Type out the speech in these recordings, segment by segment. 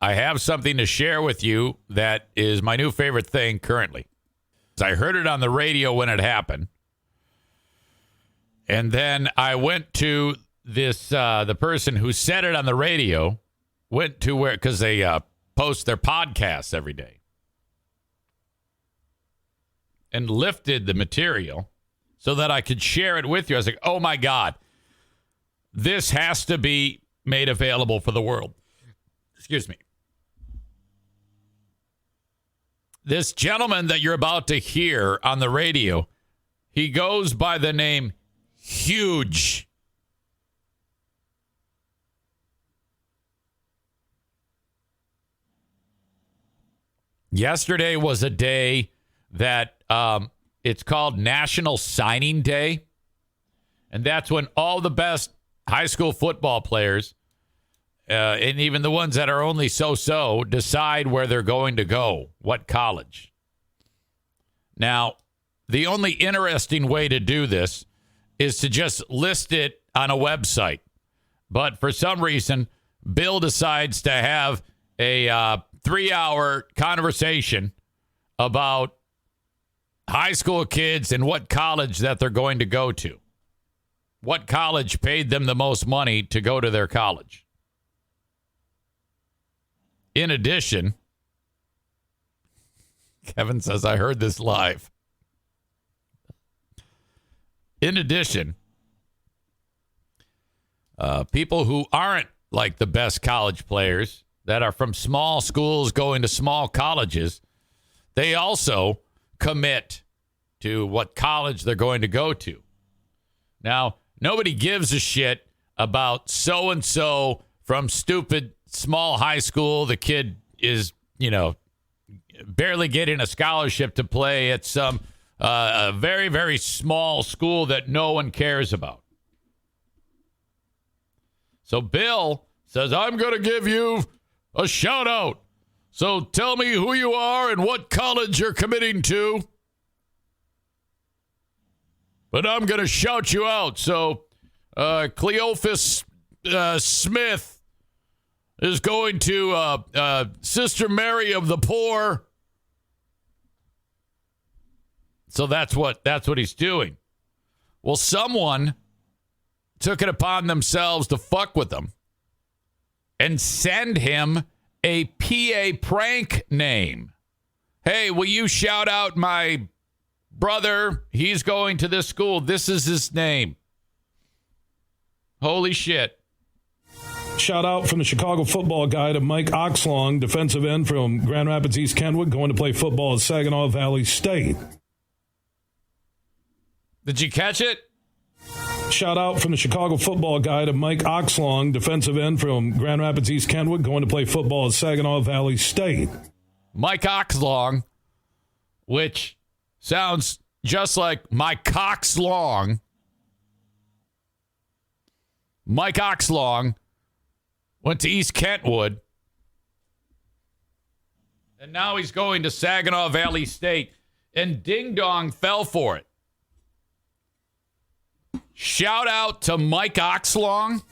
I have something to share with you that is my new favorite thing currently. I heard it on the radio when it happened. And then I went to this, the person who said it on the radio, went to where, because they post their podcasts every day, and lifted the material so that I could share it with you. I was like, oh my God, this has to be made available for the world. Excuse me. This gentleman that you're about to hear on the radio, he goes by the name Huge. Yesterday was a day that it's called National Signing Day. And that's when all the best high school football players, and even the ones that are only so-so, decide where they're going to go, what college. Now, the only interesting way to do this is to just list it on a website. But for some reason, Bill decides to have a 3-hour conversation about high school kids and what college that they're going to go to. What college paid them the most money to go to their college. In addition, Kevin says, I heard this live. In addition, people who aren't like the best college players that are from small schools going to small colleges, they also commit to what college they're going to go to. Now, nobody gives a shit about so-and-so from stupid small high school. The kid is, barely getting a scholarship to play at some a very, very small school that no one cares about. So Bill says, I'm going to give you a shout out. So tell me who you are and what college you're committing to. But I'm going to shout you out. So Cleophas Smith is going to Sister Mary of the Poor. So that's what he's doing. Well, someone took it upon themselves to fuck with him and send him a PA prank name. Hey, will you shout out my brother? He's going to this school. This is his name. Holy shit. Shout out from the Chicago football guy to Mike Oxlong, defensive end from Grand Rapids, East Kentwood, going to play football at Saginaw Valley State. Did you catch it? Shout out from the Chicago football guy to Mike Oxlong, defensive end from Grand Rapids, East Kentwood, going to play football at Saginaw Valley State. Mike Oxlong, which sounds just like my cock's long. Mike Oxlong went to East Kentwood, and now he's going to Saginaw Valley State, and Ding Dong fell for it. Shout out to Mike Oxlong.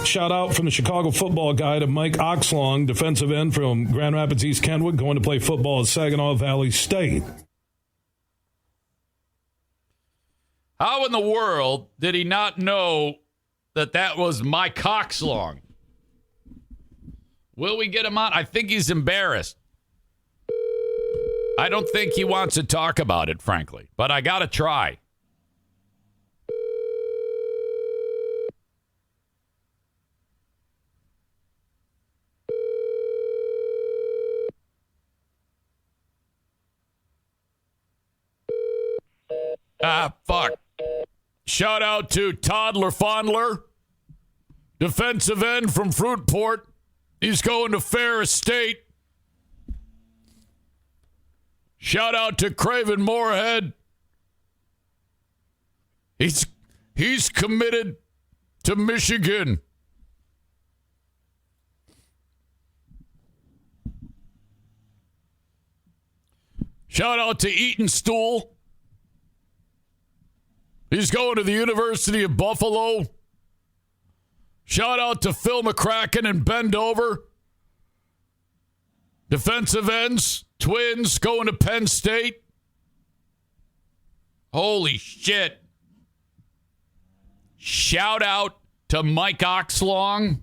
Shout out from the Chicago football guy to Mike Oxlong, defensive end from Grand Rapids, East Kentwood, going to play football at Saginaw Valley State. How in the world did he not know that was Mike Oxlong? Will we get him on? I think he's embarrassed. I don't think he wants to talk about it, frankly, but I got to try. Fuck. Shout out to Toddler Fondler, defensive end from Fruitport. He's going to Ferris State. Shout out to Craven Moorhead. He's committed to Michigan. Shout out to Eaton Stool. He's going to the University of Buffalo. Shout out to Phil McCracken and Bendover. Defensive ends, Twins going to Penn State. Holy shit. Shout out to Mike Oxlong.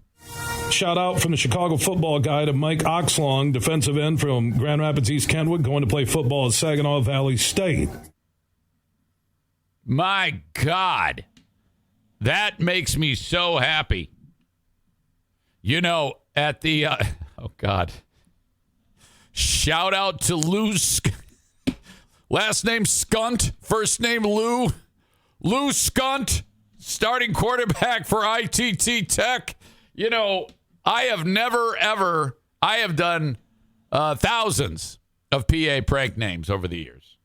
Shout out from the Chicago football guy to Mike Oxlong, defensive end from Grand Rapids, East Kentwood, going to play football at Saginaw Valley State. My God. That makes me so happy. You know, at the, oh God. Shout out to Lou, last name Skunt, first name Lou. Lou Skunt, starting quarterback for ITT Tech. You know, I have done thousands of PA prank names over the years.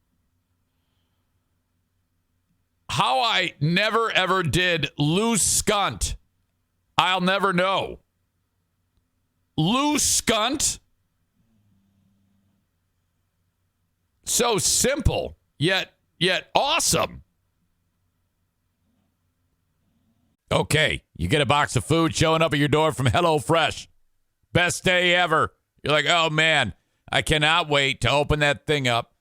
How I never, ever did Lou Skunt, I'll never know. Lou Skunt? So simple, yet awesome. Okay, you get a box of food showing up at your door from HelloFresh. Best day ever. You're like, oh, man, I cannot wait to open that thing up.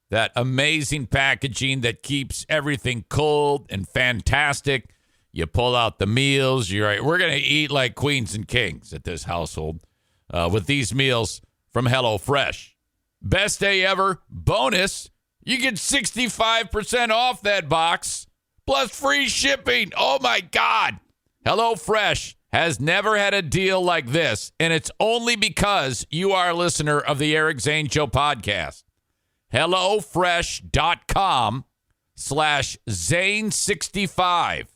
That amazing packaging that keeps everything cold and fantastic. You pull out the meals. You're right. We're going to eat like queens and kings at this household with these meals from HelloFresh. Best day ever. Bonus, you get 65% off that box plus free shipping. Oh, my God. HelloFresh has never had a deal like this, and it's only because you are a listener of the Eric Zane Show podcast. HelloFresh.com/Zane65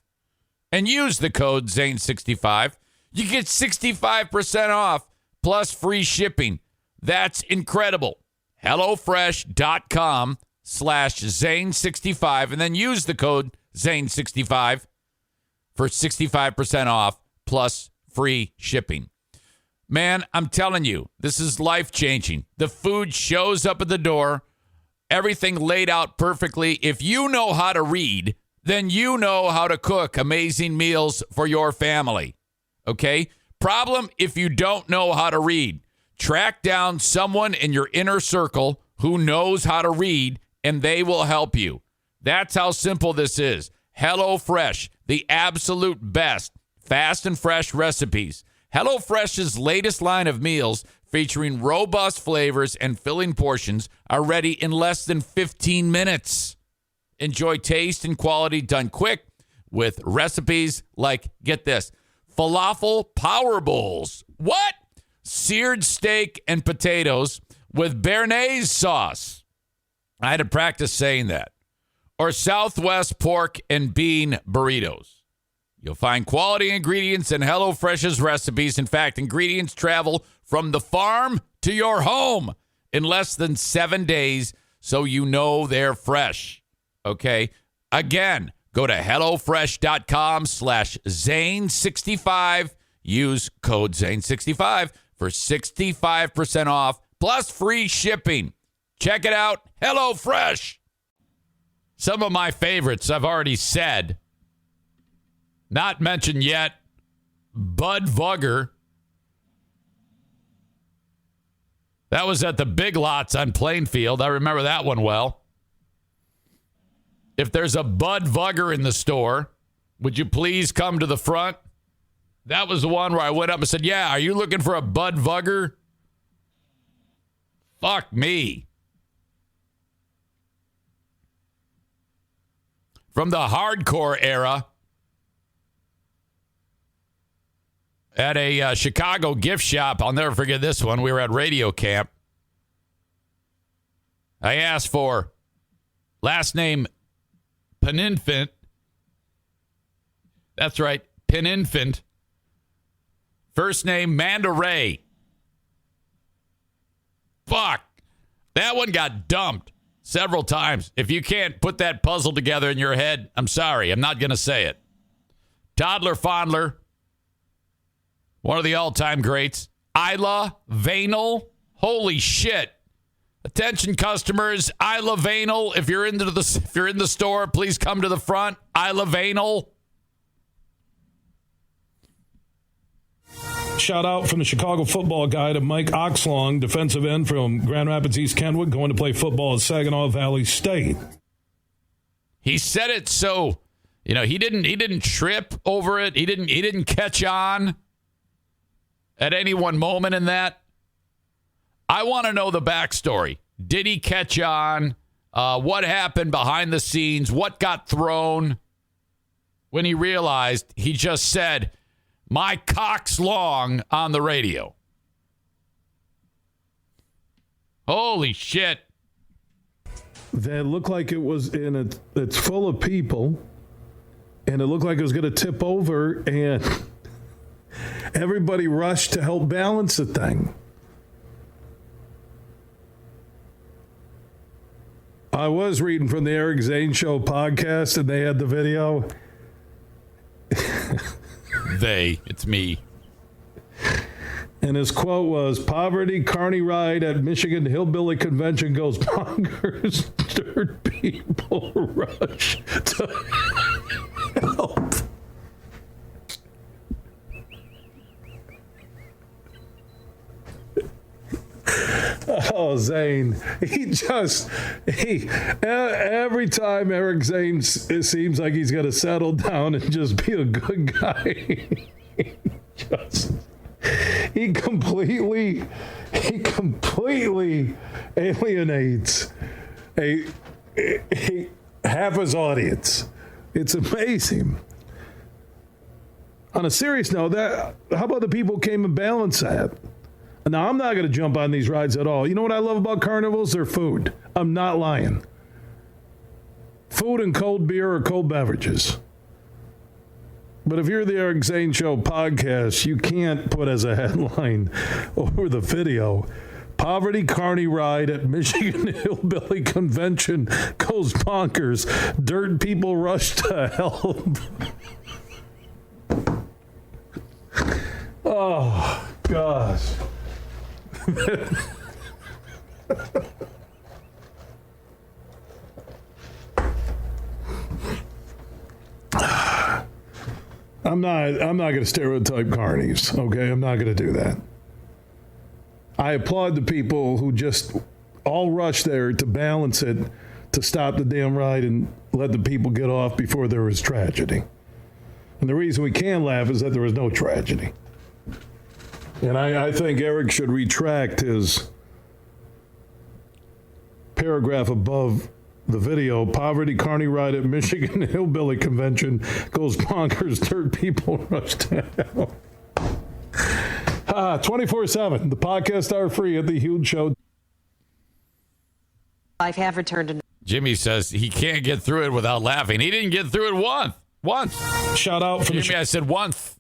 and use the code Zane65. You get 65% off plus free shipping. That's incredible. HelloFresh.com/Zane65 and then use the code Zane65 for 65% off plus free shipping. Man, I'm telling you, this is life-changing. The food shows up at the door. Everything laid out perfectly. If you know how to read, then you know how to cook amazing meals for your family. Okay? Problem if you don't know how to read. Track down someone in your inner circle who knows how to read, and they will help you. That's how simple this is. HelloFresh, the absolute best fast and fresh recipes. HelloFresh's latest line of meals featuring robust flavors and filling portions are ready in less than 15 minutes. Enjoy taste and quality done quick with recipes like, get this, falafel power bowls. What? Seared steak and potatoes with béarnaise sauce. I had to practice saying that. Or Southwest pork and bean burritos. You'll find quality ingredients in HelloFresh's recipes. In fact, ingredients travel from the farm to your home in less than 7 days, so you know they're fresh. Okay? Again, go to HelloFresh.com/Zane65. Use code Zane65 for 65% off plus free shipping. Check it out. HelloFresh. Some of my favorites I've already said. Not mentioned yet, Bud Vugger. That was at the Big Lots on Plainfield. I remember that one well. If there's a Bud Vugger in the store, would you please come to the front? That was the one where I went up and said, yeah, are you looking for a Bud Vugger? Fuck me. From the hardcore era, at a Chicago gift shop, I'll never forget this one. We were at radio camp. I asked for last name Peninfant. That's right, Peninfant. First name Manda Ray. Fuck. That one got dumped several times. If you can't put that puzzle together in your head, I'm sorry. I'm not going to say it. Toddler Fondler. One of the all-time greats. Isla Vanel. Holy shit. Attention customers, Isla Vanel. If you're in the store, please come to the front. Isla Vanel. Shout out from the Chicago football guy to Mike Oxlong, defensive end from Grand Rapids, East Kentwood, going to play football at Saginaw Valley State. He said it so, he didn't trip over it. He didn't catch on at any one moment in that. I want to know the backstory. Did he catch on? What happened behind the scenes? What got thrown when he realized he just said, "My cock's long" on the radio? Holy shit. That looked like it was it's full of people, and it looked like it was going to tip over, and everybody rushed to help balance the thing. I was reading from the Eric Zane Show Podcast, and they had the video. It's me. And his quote was, "Poverty carny ride at Michigan Hillbilly Convention goes bonkers. Dirt people rush to help." Oh, Zane. Every time Eric Zane, it seems like he's going to settle down and just be a good guy. He completely alienates half his audience. It's amazing. On a serious note, how about the people who came and balanced that? Now, I'm not going to jump on these rides at all. You know what I love about carnivals? They're food. I'm not lying. Food and cold beer or cold beverages. But if you're the Eric Zane Show Podcast, you can't put as a headline over the video, "Poverty carny ride at Michigan Hillbilly Convention goes bonkers. Dirt people rush to help." Oh, gosh. I'm not going to stereotype carnies, okay? I'm not going to do that. I applaud the people who just all rush there to balance it, to stop the damn ride and let the people get off before there was tragedy. And the reason we can laugh is that there was no tragedy. And I think Eric should retract his paragraph above the video. "Poverty carny ride at Michigan Hillbilly Convention goes bonkers. Dirt people rush to hell." 24/7. The podcasts are free at the Huge Show. I have returned to. Jimmy says he can't get through it without laughing. He didn't get through it once. Shout out from Jimmy, I said once.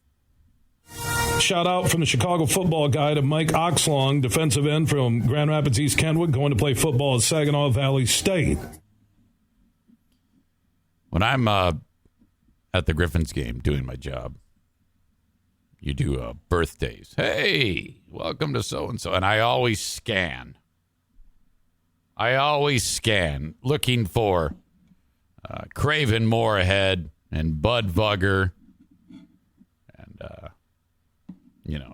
Shout out from the Chicago football guy to Mike Oxlong, defensive end from Grand Rapids, East Kentwood, going to play football at Saginaw Valley State. When I'm at the Griffins game doing my job, you do birthdays. Hey, welcome to so-and-so. And I always scan, looking for Craven Moorhead and Bud Vugger and,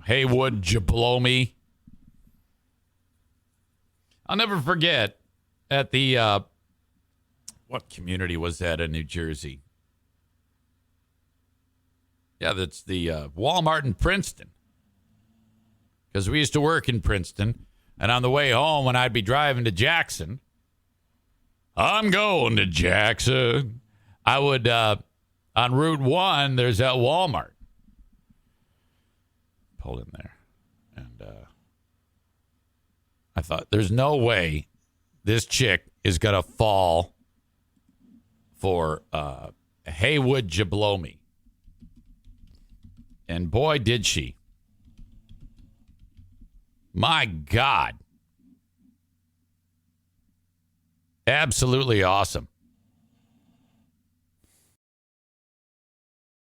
Haywood Jablomi. I'll never forget at the, what community was that in New Jersey? Yeah, that's the Walmart in Princeton. Because we used to work in Princeton. And on the way home, when I'd be driving to Jackson, I'm going to Jackson. I would, on Route 1, there's that Walmart. Pull in there. And I thought, there's no way this chick is going to fall for Haywood Jablomi. And boy, did she. My God. Absolutely awesome.